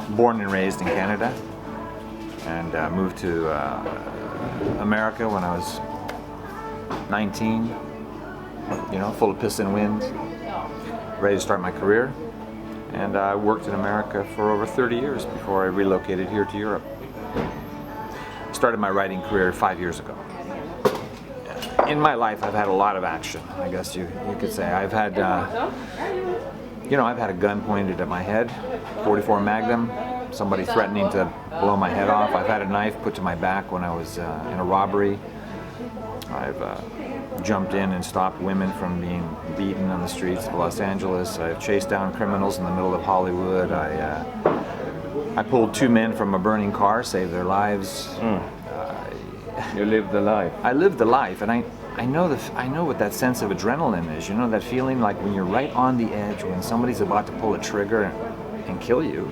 born and raised in Canada, and moved to America when I was 19, you know, full of piss and wind, ready to start my career. And I worked in America for over 30 years before I relocated here to Europe. Started my writing career 5 years ago. In my life, I've had a lot of action, I guess you could say. I've had, I've had a gun pointed at my head, 44 Magnum, somebody threatening to blow my head off. I've had a knife put to my back when I was in a robbery. I've jumped in and stopped women from being beaten on the streets of Los Angeles. I've chased down criminals in the middle of Hollywood. I pulled 2 men from a burning car, saved their lives. You lived the life. I lived the life, and I know what that sense of adrenaline is. You know, that feeling like when you're right on the edge, when somebody's about to pull a trigger and kill you,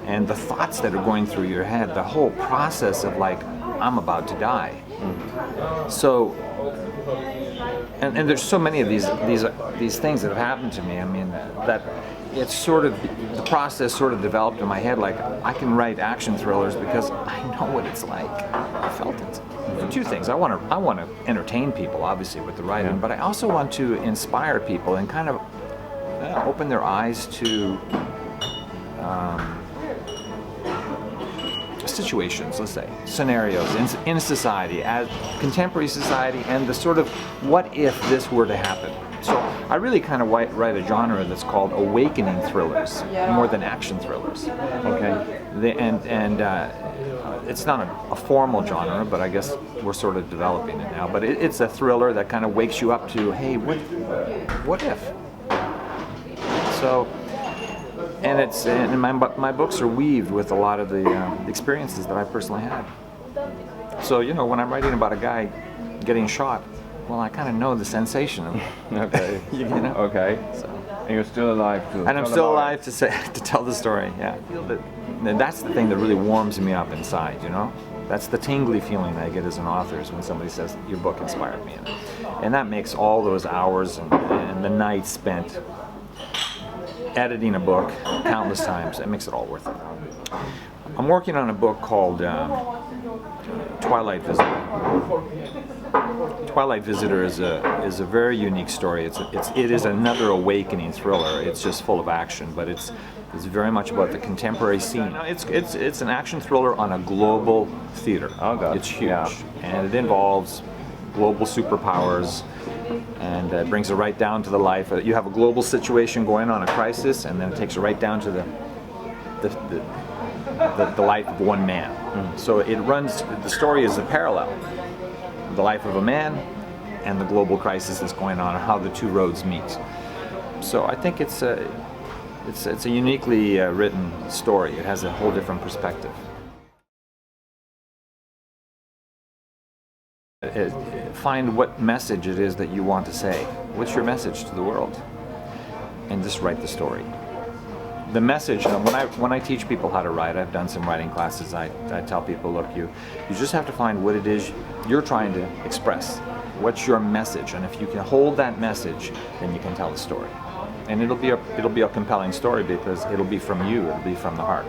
and the thoughts that are going through your head, the whole process of like, I'm about to die. So, and there's so many of these things that have happened to me. I mean, that it's sort of, the process sort of developed in my head, like I can write action thrillers because I know what it's like. I felt it. For 2 things. I want to entertain people, obviously, with the writing, but I also want to inspire people and kind of open their eyes to situations, let's say, scenarios in society, as contemporary society, and the sort of what if this were to happen. So I really kind of write a genre that's called awakening thrillers, more than action thrillers. Okay, it's not a formal genre, but I guess we're sort of developing it now. But it's a thriller that kind of wakes you up to, hey, what if? So, and my books are weaved with a lot of the experiences that I personally had. So, you know, when I'm writing about a guy getting shot, well, I kind of know the sensation of it. Okay. You know? Okay. So. And you're still alive to. And I'm still alive to tell the story. Yeah. I feel that, and that's the thing that really warms me up inside. You know, that's the tingly feeling I get as an author is when somebody says your book inspired me, and that makes all those hours and the nights spent editing a book countless times. It makes it all worth it. I'm working on a book called Twilight Visitor. Twilight Visitor is a very unique story. It is another awakening thriller. It's just full of action, but it's very much about the contemporary scene. It's an action thriller on a global theater. Oh God. It's huge, yeah. And it involves global superpowers, and it brings it right down to the life. You have a global situation going on, a crisis, and then it takes it right down to the life of one man. So it runs. The story is a parallel. The life of a man and the global crisis that's going on, and how the 2 roads meet. So I think it's a uniquely written story. It has a whole different perspective. Find what message it is that you want to say. What's your message to the world? And just write the story. The message, when I teach people how to write, I've done some writing classes, I tell people, look, you just have to find what it is you're trying to express. What's your message? And if you can hold that message, then you can tell the story. And it'll be a compelling story because it'll be from you, it'll be from the heart.